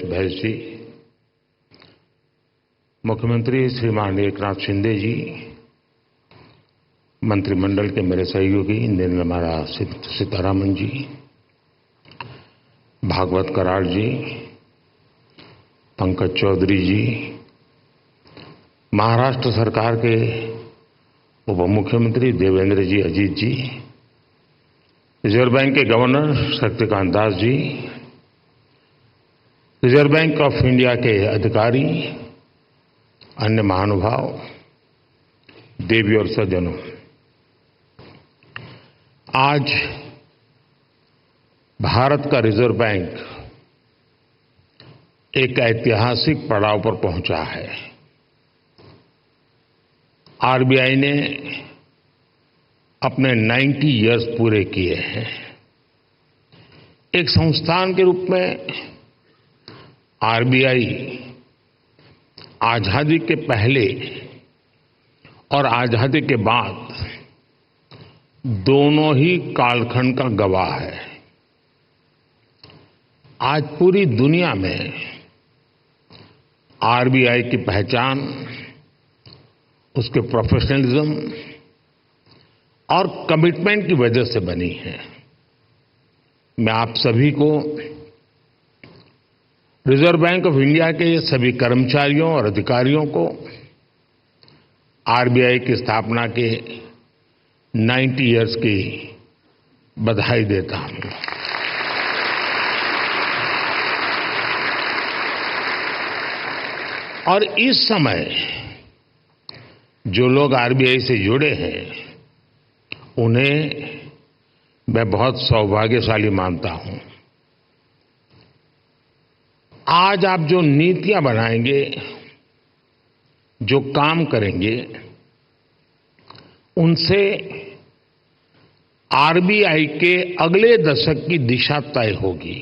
बैस जी, मुख्यमंत्री श्रीमान एकनाथ शिंदे जी, मंत्रिमंडल के मेरे सहयोगी निर्मला सीतारमण जी, भागवत कराड़ जी, पंकज चौधरी जी, महाराष्ट्र सरकार के उप मुख्यमंत्री देवेंद्र जी अजीत जी, रिजर्व बैंक के governor Shaktikanta Das ji, reserve bank of India के अधिकारी, अन्य महानुभाव, देवी और सज्जनों, आज भारत का रिजर्व बैंक एक ऐतिहासिक पड़ाव पर पहुंचा है। आरबीआई ने अपने 90 इयर्स पूरे किए हैं। एक संस्थान के रूप में आरबीआई आजादी के पहले और आजादी के बाद दोनों ही कालखंड का गवाह है। आज पूरी दुनिया में आरबीआई की पहचान उसके प्रोफेशनलिज्म और कमिटमेंट की वजह से बनी है। मैं आप सभी को रिजर्व बैंक ऑफ इंडिया के सभी कर्मचारियों और अधिकारियों को आरबीआई की स्थापना के 90 इयर्स की बधाई देता हूं। और इस समय जो लोग आरबीआई से जुड़े हैं उन्हें मैं बहुत सौभाग्यशाली मानता हूं। आज आप जो नीतियां बनाएंगे, जो काम करेंगे, उनसे आरबीआई के अगले दशक की दिशा तय होगी।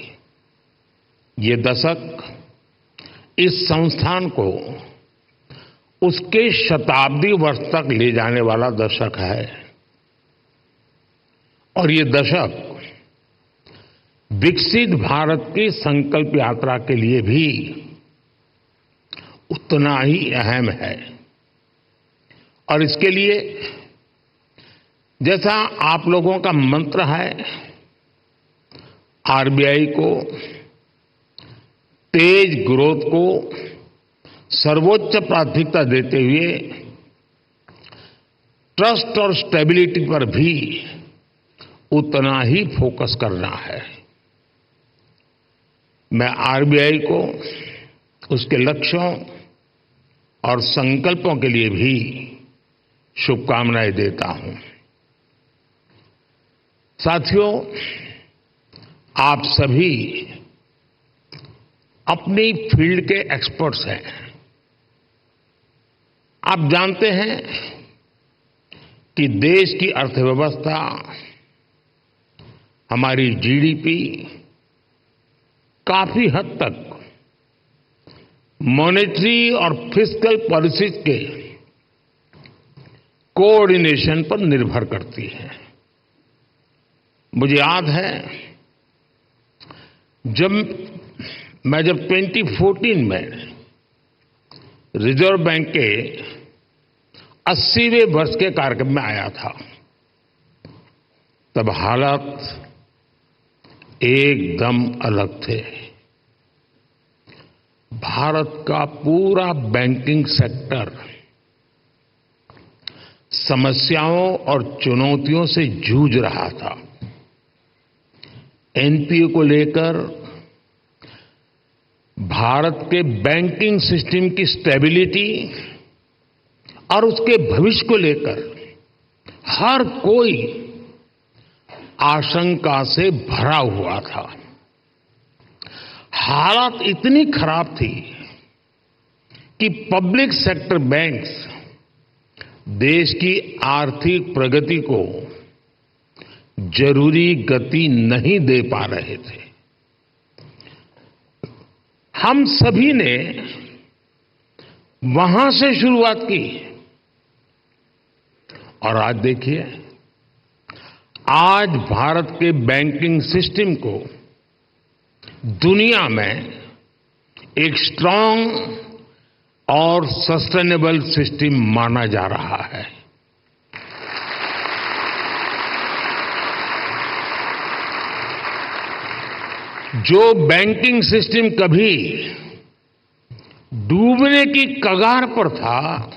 ये दशक इस संस्थान को उसके शताब्दी वर्ष तक ले जाने वाला दशक है और ये दशक विकसित भारत की संकल्प यात्रा के लिए भी उतना ही अहम है। और इसके लिए जैसा आप लोगों का मंत्र है, आरबीआई को तेज ग्रोथ को सर्वोच्च प्राथमिकता देते हुए ट्रस्ट और स्टेबिलिटी पर भी उतना ही फोकस करना है। मैं आरबीआई को उसके लक्ष्यों और संकल्पों के लिए भी शुभकामनाएं देता हूं। साथियों, आप सभी अपनी फील्ड के एक्सपर्ट्स हैं। आप जानते हैं कि देश की अर्थव्यवस्था, हमारी जीडीपी काफी हद तक मॉनेटरी और फिस्कल पॉलिसीज के कोऑर्डिनेशन पर निर्भर करती है। मुझे याद है जब 2014 में रिजर्व बैंक के 80वें वर्ष के कार्यक्रम में आया था, तब हालात एकदम अलग थे। भारत का पूरा बैंकिंग सेक्टर समस्याओं और चुनौतियों से जूझ रहा था। एनपीए को लेकर, भारत के बैंकिंग सिस्टम की स्टेबिलिटी और उसके भविष्य को लेकर हर कोई आशंका से भरा हुआ था। हालात इतनी खराब थी कि पब्लिक सेक्टर बैंक्स देश की आर्थिक प्रगति को जरूरी गति नहीं दे पा रहे थे। हम सभी ने वहां से शुरुआत की और आज देखिए, आज भारत के बैंकिंग सिस्टम को दुनिया में एक स्ट्रांग और सस्टेनेबल सिस्टम माना जा रहा है। जो बैंकिंग सिस्टम कभी डूबने की कगार पर था,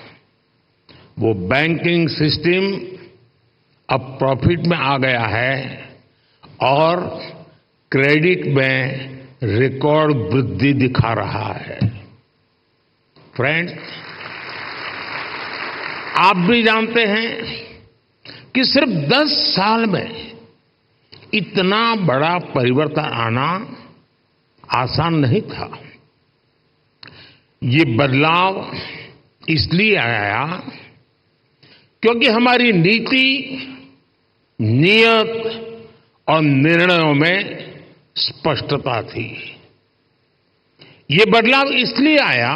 वो बैंकिंग सिस्टम अब प्रॉफिट में आ गया है और क्रेडिट में रिकॉर्ड वृद्धि दिखा रहा है। फ्रेंड्स, आप भी जानते हैं कि सिर्फ 10 साल में इतना बड़ा परिवर्तन आना आसान नहीं था। ये बदलाव इसलिए आया क्योंकि हमारी नीति, नियत और निर्णयों में स्पष्टता थी। ये बदलाव इसलिए आया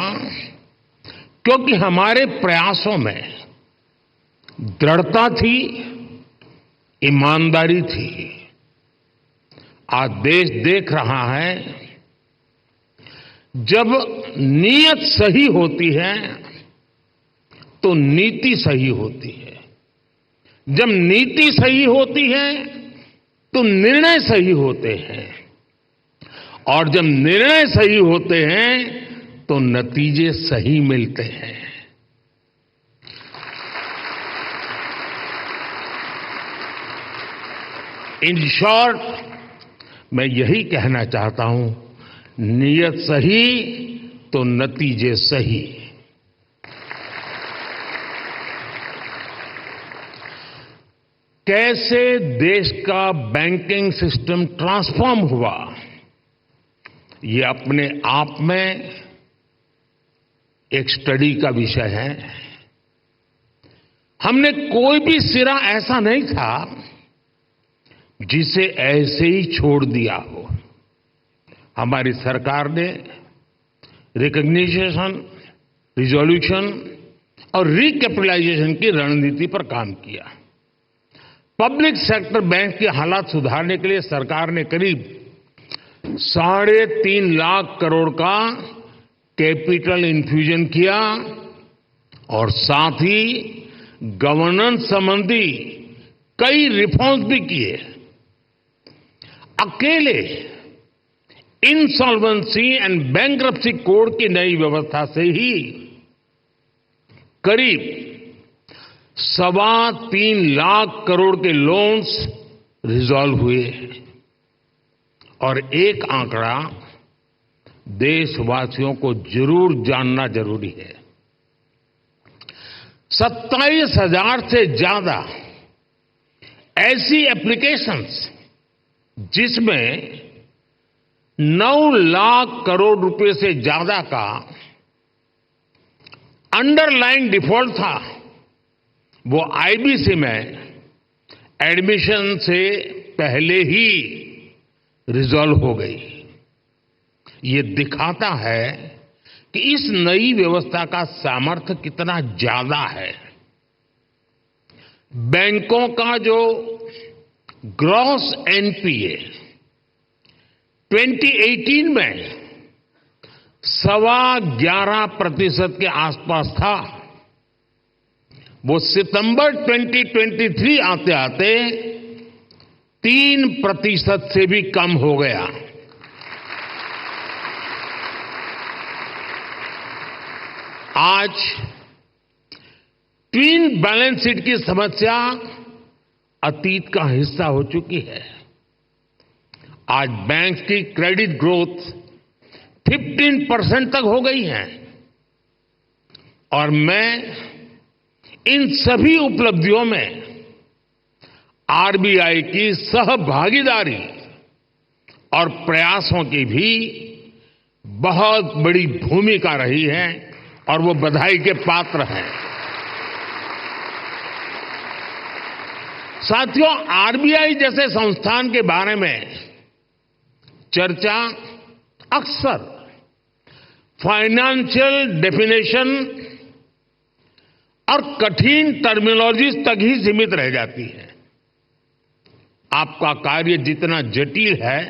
क्योंकि हमारे प्रयासों में दृढ़ता थी, ईमानदारी थी। आज देश देख रहा है, जब नीयत सही होती है तो नीति सही होती है। जब नीति सही होती है तो निर्णय सही होते हैं, और जब निर्णय सही होते हैं तो नतीजे सही मिलते हैं। इन शॉर्ट, मैं यही कहना चाहता हूं, नीयत सही तो नतीजे सही। कैसे देश का बैंकिंग सिस्टम ट्रांसफॉर्म हुआ, ये अपने आप में एक स्टडी का विषय है। हमने कोई भी सिरा ऐसा नहीं था जिसे ऐसे ही छोड़ दिया हो। हमारी सरकार ने रिकॉग्निशन, रिजोल्यूशन और रिकैपिटलाइजेशन की रणनीति पर काम किया। पब्लिक सेक्टर बैंक के हालात सुधारने के लिए सरकार ने करीब 3.5 लाख करोड़ का कैपिटल इन्फ्यूजन किया और साथ ही गवर्नेंस संबंधी कई रिफॉर्म्स भी किए। अकेले इंसॉल्वेंसी एंड बैंक्रप्सी कोड की नई व्यवस्था से ही करीब 3.25 लाख करोड़ के लोन्स रिजॉल्व हुए। और एक आंकड़ा देशवासियों को जरूर जानना जरूरी है। 27,000 से ज्यादा ऐसी एप्लीकेशंस जिसमें 9 लाख करोड़ रुपए से ज्यादा का अंडरलाइन डिफॉल्ट था, वो आईबीसी में एडमिशन से पहले ही रिजॉल्व हो गई। ये दिखाता है कि इस नई व्यवस्था का सामर्थ्य कितना ज्यादा है। बैंकों का जो ग्रॉस एनपीए 2018 में 11.25% के आसपास था, वो सितंबर 2023 आते आते 3% से भी कम हो गया। आज ट्विन बैलेंस शीट की समस्या अतीत का हिस्सा हो चुकी है। आज बैंक की क्रेडिट ग्रोथ 15% तक हो गई है और मैं इन सभी उपलब्धियों में आरबीआई की सहभागीदारी और प्रयासों की भी बहुत बड़ी भूमिका रही है और वो बधाई के पात्र हैं। साथियों, आरबीआई जैसे संस्थान के बारे में चर्चा अक्सर फाइनेंशियल डेफिनेशन और कठिन टर्मिनोलॉजी तक ही सीमित रह जाती है। आपका कार्य जितना जटिल है,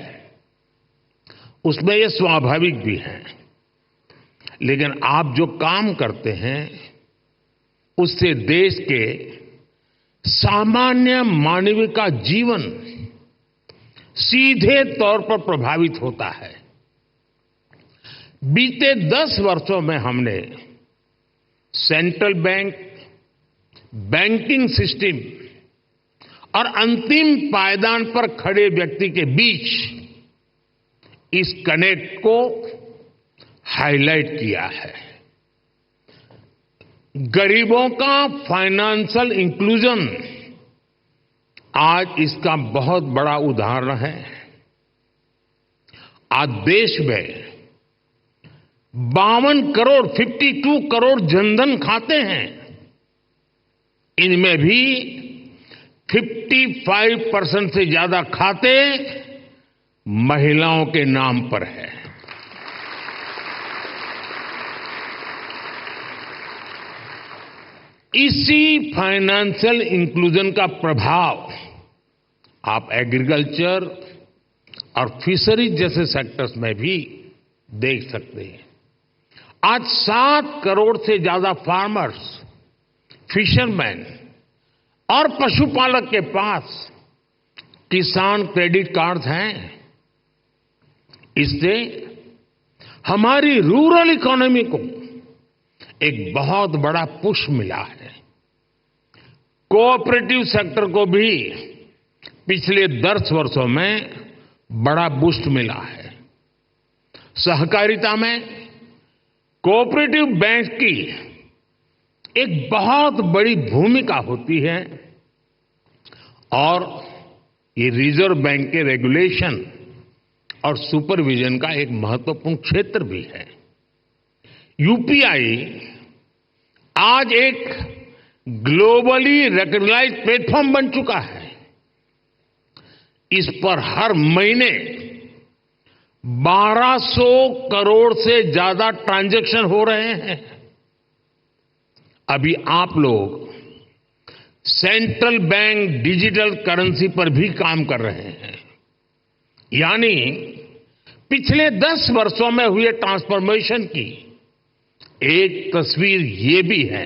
उसमें यह स्वाभाविक भी है। लेकिन आप जो काम करते हैं उससे देश के सामान्य मानव का जीवन सीधे तौर पर प्रभावित होता है। बीते 10 वर्षों में हमने सेंट्रल बैंक, बैंकिंग सिस्टम और अंतिम पायदान पर खड़े व्यक्ति के बीच इस कनेक्ट को हाईलाइट किया है। गरीबों का फाइनेंशियल इंक्लूजन आज इसका बहुत बड़ा उदाहरण है। आज देश में 52 करोड़ जनधन खाते हैं। इनमें भी 55% से ज्यादा खाते महिलाओं के नाम पर है। इसी फाइनेंशियल इंक्लूजन का प्रभाव आप एग्रीकल्चर और फिशरीज जैसे सेक्टर्स में भी देख सकते हैं। आज 7 करोड़ से ज्यादा फार्मर्स, फिशरमैन और पशुपालक के पास किसान क्रेडिट कार्ड्स हैं। इससे हमारी रूरल इकोनॉमी को एक बहुत बड़ा पुश मिला है। कोऑपरेटिव सेक्टर को भी पिछले 10 वर्षों में बड़ा बूस्ट मिला है। सहकारिता में कोऑपरेटिव बैंक की एक बहुत बड़ी भूमिका होती है और ये रिजर्व बैंक के रेगुलेशन और सुपरविजन का एक महत्वपूर्ण क्षेत्र भी है। यूपीआई आज एक ग्लोबली रिकॉग्नाइज्ड प्लेटफॉर्म बन चुका है। इस पर हर महीने 1200 करोड़ से ज्यादा ट्रांजैक्शन हो रहे हैं। अभी आप लोग सेंट्रल बैंक डिजिटल करेंसी पर भी काम कर रहे हैं। यानी पिछले 10 वर्षों में हुए ट्रांसफॉर्मेशन की एक तस्वीर ये भी है।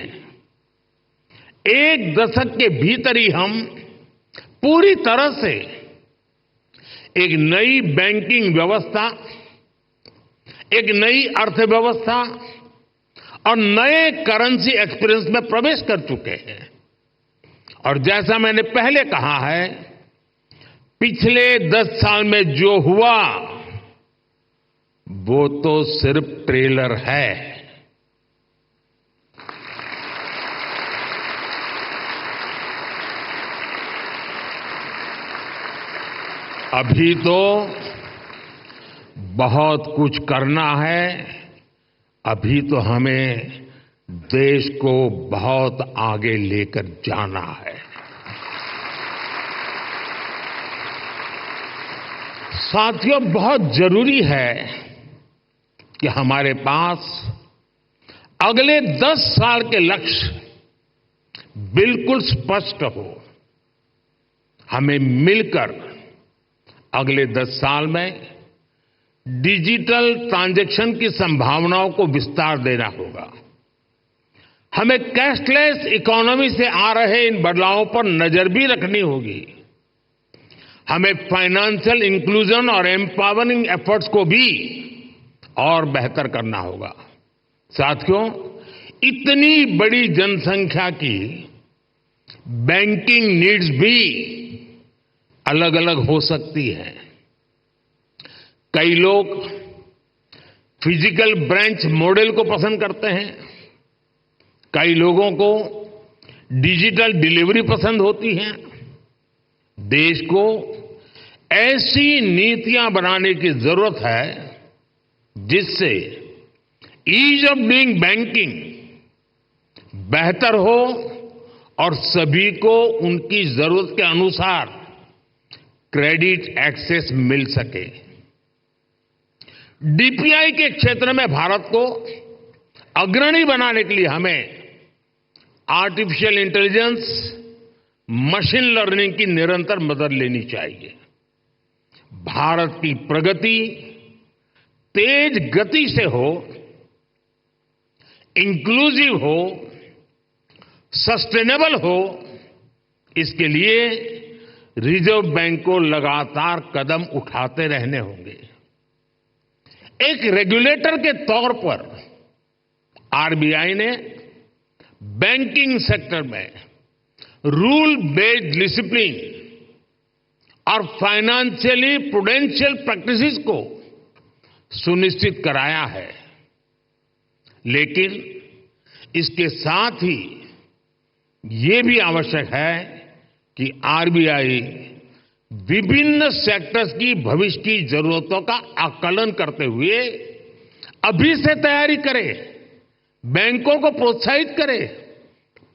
एक दशक के भीतर ही हम पूरी तरह से एक नई बैंकिंग व्यवस्था, एक नई अर्थव्यवस्था और नए करेंसी एक्सपीरियंस में प्रवेश कर चुके हैं। और जैसा मैंने पहले कहा है, पिछले 10 साल में जो हुआ वो तो सिर्फ ट्रेलर है। अभी तो बहुत कुछ करना है। अभी तो हमें देश को बहुत आगे लेकर जाना है। साथियों, बहुत जरूरी है कि हमारे पास अगले 10 साल के लक्ष्य बिल्कुल स्पष्ट हो। हमें मिलकर अगले 10 साल में डिजिटल ट्रांजैक्शन की संभावनाओं को विस्तार देना होगा। हमें कैशलेस इकोनॉमी से आ रहे इन बदलावों पर नजर भी रखनी होगी। हमें फाइनेंशियल इंक्लूजन और एम्पावरिंग एफर्ट्स को भी और बेहतर करना होगा। साथियों, इतनी बड़ी जनसंख्या की बैंकिंग नीड्स भी अलग अलग हो सकती है। कई लोग फिजिकल ब्रांच मॉडल को पसंद करते हैं, कई लोगों को डिजिटल डिलीवरी पसंद होती है। देश को ऐसी नीतियां बनाने की जरूरत है जिससे ईज ऑफ डूइंग बैंकिंग बेहतर हो और सभी को उनकी जरूरत के अनुसार क्रेडिट एक्सेस मिल सके। डीपीआई के क्षेत्र में भारत को अग्रणी बनाने के लिए हमें आर्टिफिशियल इंटेलिजेंस, मशीन लर्निंग की निरंतर मदद लेनी चाहिए। भारत की प्रगति तेज गति से हो, इंक्लूसिव हो, सस्टेनेबल हो, इसके लिए रिजर्व बैंक को लगातार कदम उठाते रहने होंगे। एक रेगुलेटर के तौर पर आरबीआई ने बैंकिंग सेक्टर में रूल बेस्ड डिसिप्लिन और फाइनेंशियली प्रूडेंशियल प्रैक्टिसेस को सुनिश्चित कराया है, लेकिन इसके साथ ही ये भी आवश्यक है कि आरबीआई विभिन्न सेक्टर्स की भविष्य की जरूरतों का आकलन करते हुए अभी से तैयारी करे, बैंकों को प्रोत्साहित करे,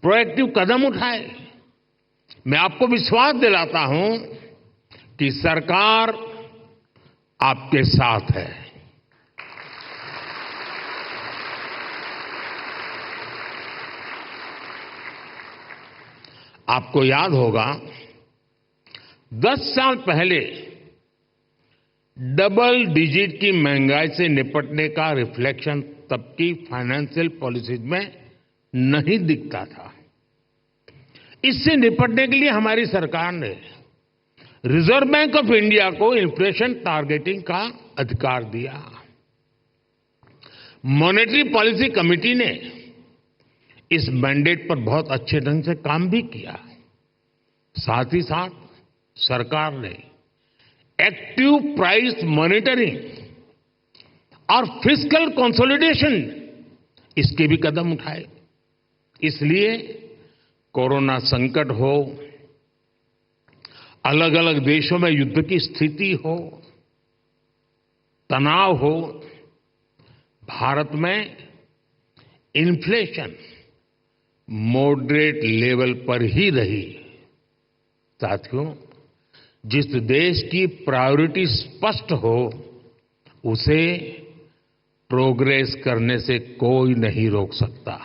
प्रोएक्टिव कदम उठाए। मैं आपको विश्वास दिलाता हूं कि सरकार आपके साथ है। आपको याद होगा 10 साल पहले डबल डिजिट की महंगाई से निपटने का रिफ्लेक्शन तब की फाइनेंशियल पॉलिसीज में नहीं दिखता था। इससे निपटने के लिए हमारी सरकार ने रिजर्व बैंक ऑफ इंडिया को इन्फ्लेशन टारगेटिंग का अधिकार दिया। मॉनेटरी पॉलिसी कमेटी ने इस मैंडेट पर बहुत अच्छे ढंग से काम भी किया। साथ ही साथ सरकार ने एक्टिव प्राइस मॉनिटरिंग और फिस्कल कंसोलिडेशन इसके भी कदम उठाए। इसलिए कोरोना संकट हो, अलग अलग देशों में युद्ध की स्थिति हो, तनाव हो, भारत में इन्फ्लेशन मॉडरेट लेवल पर ही रही। साथियों, जिस देश की प्रायोरिटी स्पष्ट हो उसे प्रोग्रेस करने से कोई नहीं रोक सकता।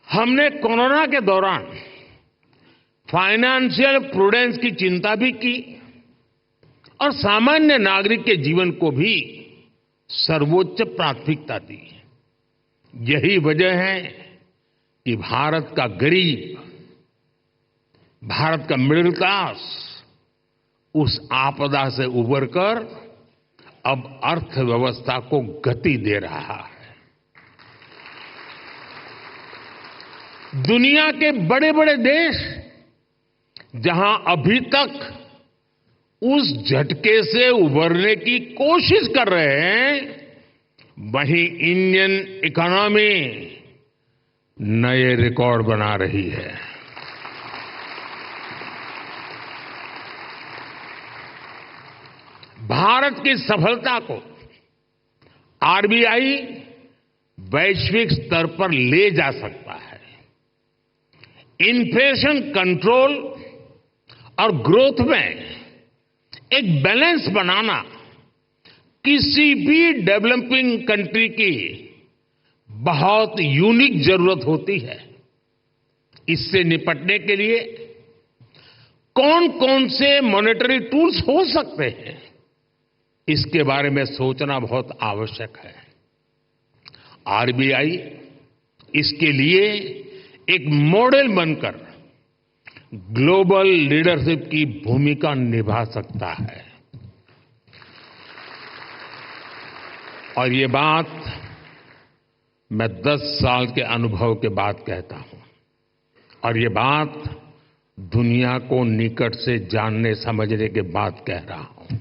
हमने कोरोना के दौरान फाइनेंशियल प्रूडेंस की चिंता भी की और सामान्य नागरिक के जीवन को भी सर्वोच्च प्राथमिकता दी। यही वजह है कि भारत का गरीब, भारत का मिडिल क्लास उस आपदा से उबरकर अब अर्थव्यवस्था को गति दे रहा है। दुनिया के बड़े बड़े देश जहां अभी तक उस झटके से उबरने की कोशिश कर रहे हैं, वहीं इंडियन इकोनॉमी नए रिकॉर्ड बना रही है। भारत की सफलता को आरबीआई वैश्विक स्तर पर ले जा सकता है। इन्फ्लेशन कंट्रोल और ग्रोथ में एक बैलेंस बनाना किसी भी डेवलपिंग कंट्री की बहुत यूनिक जरूरत होती है। इससे निपटने के लिए कौन कौन से मॉनेटरी टूल्स हो सकते हैं, इसके बारे में सोचना बहुत आवश्यक है। आरबीआई इसके लिए एक मॉडल बनकर ग्लोबल लीडरशिप की भूमिका निभा सकता है। और ये बात मैं 10 साल के अनुभव के बाद कहता हूं, और ये बात दुनिया को निकट से जानने समझने के बाद कह रहा हूं।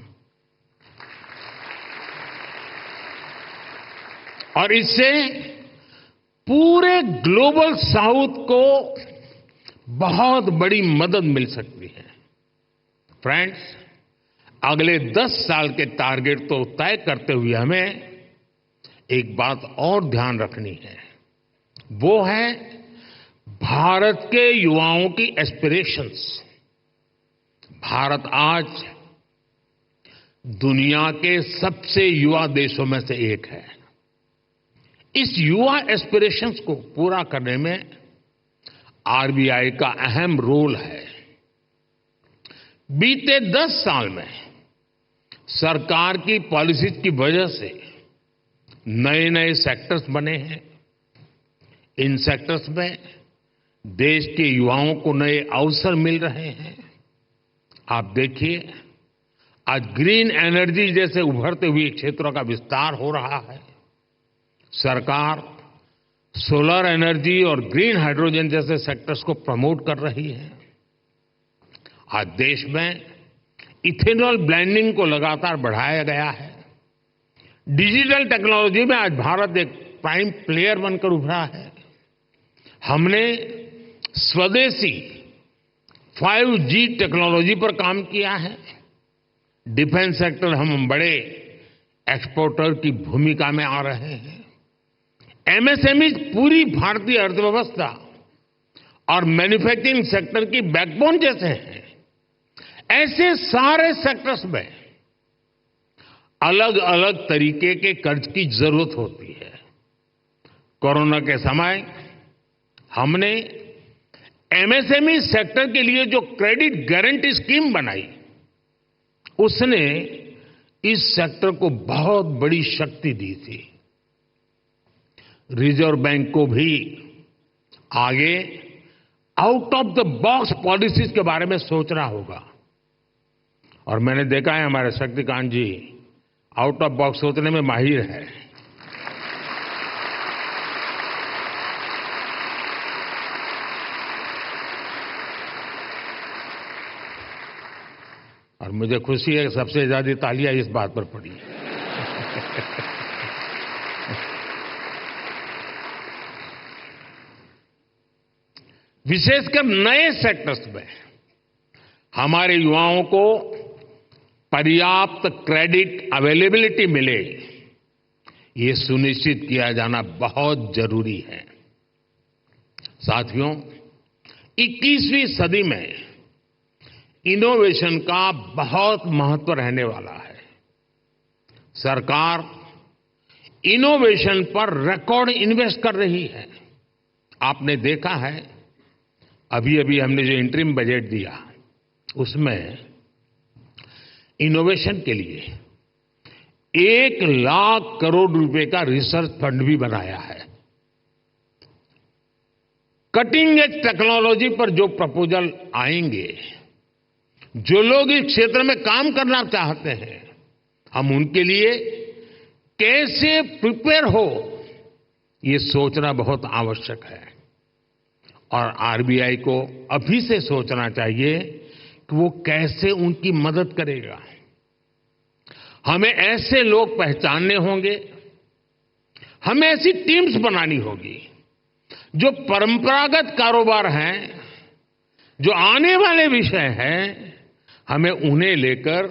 और इससे पूरे ग्लोबल साउथ को बहुत बड़ी मदद मिल सकती है। फ्रेंड्स, अगले 10 साल के टारगेट तो तय करते हुए हमें एक बात और ध्यान रखनी है, वो है भारत के युवाओं की एस्पिरेशंस। भारत आज दुनिया के सबसे युवा देशों में से एक है। इस युवा एस्पिरेशंस को पूरा करने में आरबीआई का अहम रोल है। बीते 10 साल में सरकार की पॉलिसीज की वजह से नए नए सेक्टर्स बने हैं। इन सेक्टर्स में देश के युवाओं को नए अवसर मिल रहे हैं। आप देखिए, आज ग्रीन एनर्जी जैसे उभरते हुए क्षेत्रों का विस्तार हो रहा है। सरकार सोलर एनर्जी और ग्रीन हाइड्रोजन जैसे सेक्टर्स को प्रमोट कर रही है। आज देश में इथेनॉल ब्लेंडिंग को लगातार बढ़ाया गया है। डिजिटल टेक्नोलॉजी में आज भारत एक प्राइम प्लेयर बनकर उभरा है। हमने स्वदेशी 5G टेक्नोलॉजी पर काम किया है। डिफेंस सेक्टर हम बड़े एक्सपोर्टर की भूमिका में आ रहे हैं। एमएसएमई पूरी भारतीय अर्थव्यवस्था और मैन्युफैक्चरिंग सेक्टर की बैकबोन जैसे हैं। ऐसे सारे सेक्टर्स में अलग अलग तरीके के कर्ज की जरूरत होती है। कोरोना के समय हमने एमएसएमई सेक्टर के लिए जो क्रेडिट गारंटी स्कीम बनाई, उसने इस सेक्टर को बहुत बड़ी शक्ति दी थी। रिजर्व बैंक को भी आगे out of the box policies के बारे में सोचना होगा। और मैंने देखा है हमारे शक्तिकांत जी आउट ऑफ बॉक्स सोचने में माहिर है। और मुझे खुशी है कि सबसे ज्यादा तालियां इस बात पर पड़ी। विशेषकर नए सेक्टर्स में हमारे युवाओं को पर्याप्त क्रेडिट अवेलेबिलिटी मिले, ये सुनिश्चित किया जाना बहुत जरूरी है। साथियों, 21वीं सदी में इनोवेशन का बहुत महत्व रहने वाला है। सरकार इनोवेशन पर रिकॉर्ड इन्वेस्ट कर रही है। आपने देखा है, अभी अभी हमने जो इंटरिम बजट दिया, उसमें इनोवेशन के लिए 1 लाख करोड़ रुपए का रिसर्च फंड भी बनाया है। कटिंग एज टेक्नोलॉजी पर जो प्रपोजल आएंगे, जो लोग इस क्षेत्र में काम करना चाहते हैं, हम उनके लिए कैसे प्रिपेयर हो, ये सोचना बहुत आवश्यक है। और आरबीआई को अभी से सोचना चाहिए कि वो कैसे उनकी मदद करेगा। हमें ऐसे लोग पहचानने होंगे, हमें ऐसी टीम्स बनानी होगी जो परंपरागत कारोबार हैं, जो आने वाले विषय हैं, हमें उन्हें लेकर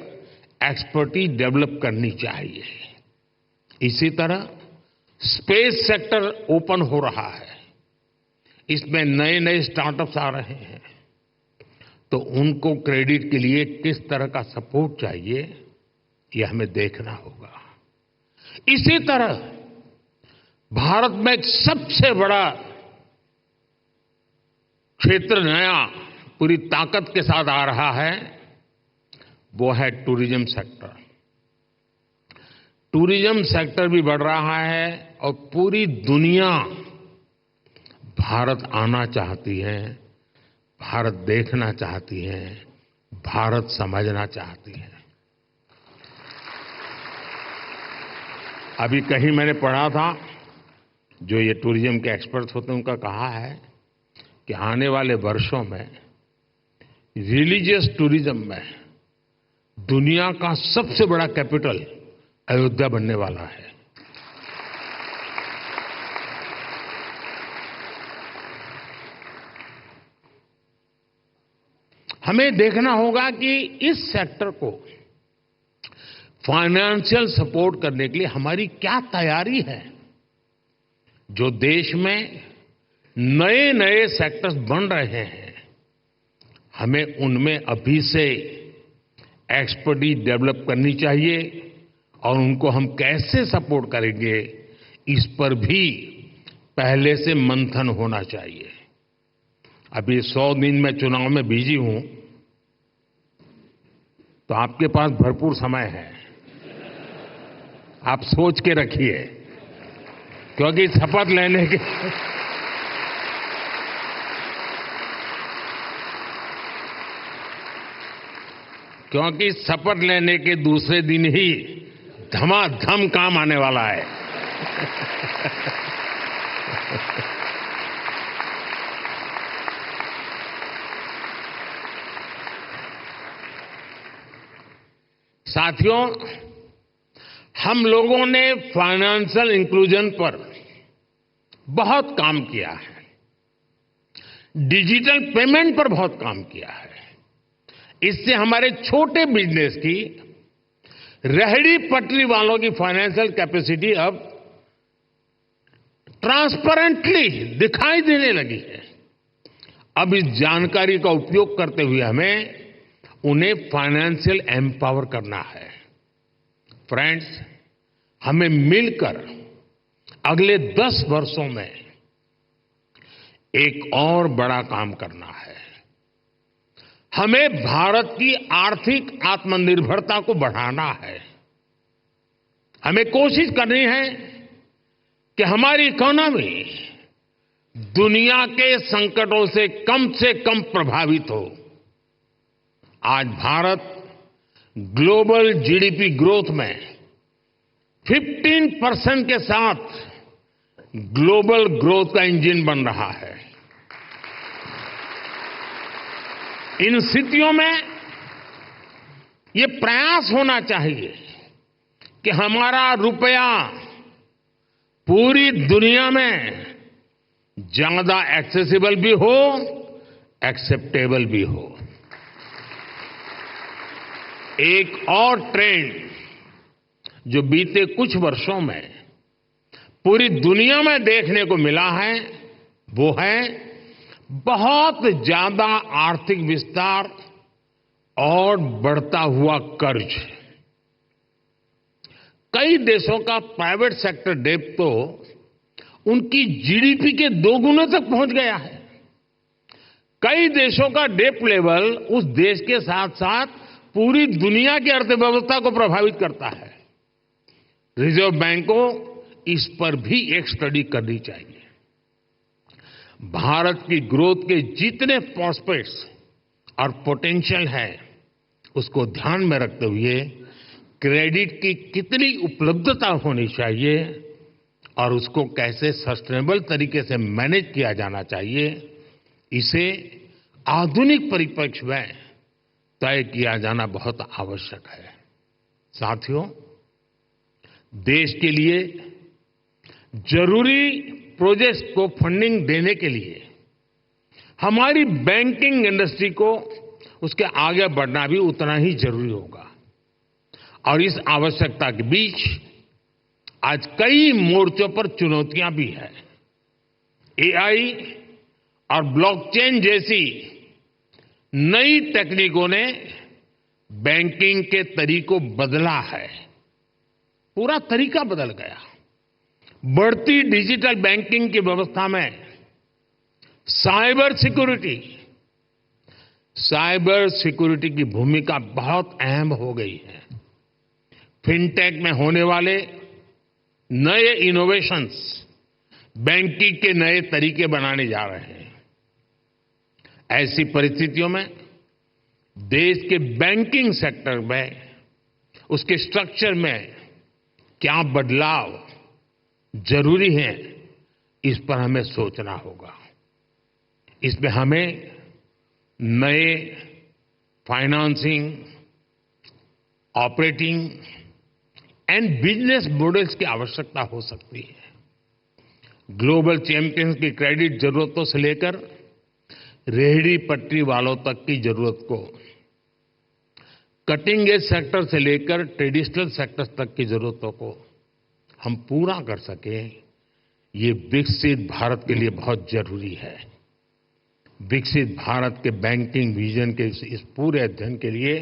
एक्सपर्टीज डेवलप करनी चाहिए। इसी तरह स्पेस सेक्टर ओपन हो रहा है। इसमें नए नए स्टार्टअप्स आ रहे हैं, तो उनको क्रेडिट के लिए किस तरह का सपोर्ट चाहिए, ये हमें देखना होगा। इसी तरह भारत में एक सबसे बड़ा क्षेत्र नया पूरी ताकत के साथ आ रहा है, वो है टूरिज्म सेक्टर। टूरिज्म सेक्टर भी बढ़ रहा है और पूरी दुनिया भारत आना चाहती है, भारत देखना चाहती है, भारत समझना चाहती है। अभी कहीं मैंने पढ़ा था, जो ये टूरिज्म के एक्सपर्ट होते हैं, उनका कहा है कि आने वाले वर्षों में रिलीजियस टूरिज्म में दुनिया का सबसे बड़ा कैपिटल अयोध्या बनने वाला है। हमें देखना होगा कि इस सेक्टर को फाइनेंशियल सपोर्ट करने के लिए हमारी क्या तैयारी है। जो देश में नए नए सेक्टर्स बन रहे हैं, हमें उनमें अभी से एक्सपर्टीज डेवलप करनी चाहिए और उनको हम कैसे सपोर्ट करेंगे, इस पर भी पहले से मंथन होना चाहिए। अभी 100 दिन मैं चुनाव में बिजी हूं, तो आपके पास भरपूर समय है। आप सोच के रखिए, क्योंकि शपथ लेने के क्योंकि शपथ लेने के दूसरे दिन ही धमाधम काम आने वाला है। साथियों, हम लोगों ने फाइनेंशियल इंक्लूजन पर बहुत काम किया है, डिजिटल पेमेंट पर बहुत काम किया है। इससे हमारे छोटे बिजनेस की, रेहड़ी पटरी वालों की फाइनेंशियल कैपेसिटी अब ट्रांसपेरेंटली दिखाई देने लगी है। अब इस जानकारी का उपयोग करते हुए हमें उन्हें फाइनेंशियल एम्पावर करना है। फ्रेंड्स, हमें मिलकर अगले 10 वर्षों में एक और बड़ा काम करना है। हमें भारत की आर्थिक आत्मनिर्भरता को बढ़ाना है। हमें कोशिश करनी है कि हमारी इकोनॉमी दुनिया के संकटों से कम प्रभावित हो। आज भारत ग्लोबल जीडीपी ग्रोथ में 15% के साथ ग्लोबल ग्रोथ का इंजन बन रहा है। इन स्थितियों में ये प्रयास होना चाहिए कि हमारा रुपया पूरी दुनिया में ज्यादा एक्सेसिबल भी हो, एक्सेप्टेबल भी हो। एक और ट्रेंड जो बीते कुछ वर्षों में पूरी दुनिया में देखने को मिला है, वो है बहुत ज्यादा आर्थिक विस्तार और बढ़ता हुआ कर्ज। कई देशों का प्राइवेट सेक्टर डेट तो उनकी जीडीपी के 2 गुने तक पहुंच गया है। कई देशों का डेट लेवल उस देश के साथ साथ पूरी दुनिया की अर्थव्यवस्था को प्रभावित करता है। रिजर्व बैंक को इस पर भी एक स्टडी करनी चाहिए। भारत की ग्रोथ के जितने प्रॉस्पेक्ट्स और पोटेंशियल है, उसको ध्यान में रखते हुए क्रेडिट की कितनी उपलब्धता होनी चाहिए और उसको कैसे सस्टेनेबल तरीके से मैनेज किया जाना चाहिए, इसे आधुनिक परिप्रेक्ष्य में तय किया जाना बहुत आवश्यक है। साथियों, देश के लिए जरूरी प्रोजेक्ट्स को फंडिंग देने के लिए हमारी बैंकिंग इंडस्ट्री को उसके आगे बढ़ना भी उतना ही जरूरी होगा। और इस आवश्यकता के बीच आज कई मोर्चों पर चुनौतियां भी हैं। एआई और ब्लॉकचेन जैसी नई तकनीकों ने बैंकिंग के तरीकों बदला है, पूरा तरीका बदल गया। बढ़ती डिजिटल बैंकिंग की व्यवस्था में साइबर सिक्योरिटी की भूमिका बहुत अहम हो गई है। फिनटेक में होने वाले नए इनोवेशंस बैंकिंग के नए तरीके बनाने जा रहे हैं। ऐसी परिस्थितियों में देश के बैंकिंग सेक्टर में, उसके स्ट्रक्चर में क्या बदलाव जरूरी है, इस पर हमें सोचना होगा। इसमें हमें नए financing, operating and business models की आवश्यकता हो सकती है। ग्लोबल चैंपियंस की क्रेडिट जरूरतों से लेकर रेहड़ी पटरी वालों तक की जरूरत को, कटिंग एज सेक्टर से लेकर ट्रेडिशनल सेक्टर्स तक की जरूरतों को हम पूरा कर सकें, ये विकसित भारत के लिए बहुत जरूरी है। विकसित भारत के बैंकिंग विजन के इस पूरे अध्ययन के लिए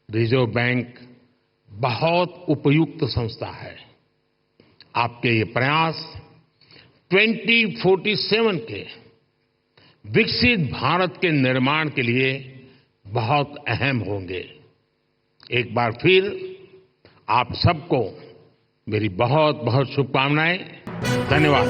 रिजर्व बैंक बहुत उपयुक्त संस्था है। आपके ये प्रयास 2047 के विकसित भारत के निर्माण के लिए बहुत अहम होंगे। एक बार फिर आप सबको मेरी बहुत बहुत शुभकामनाएं। धन्यवाद।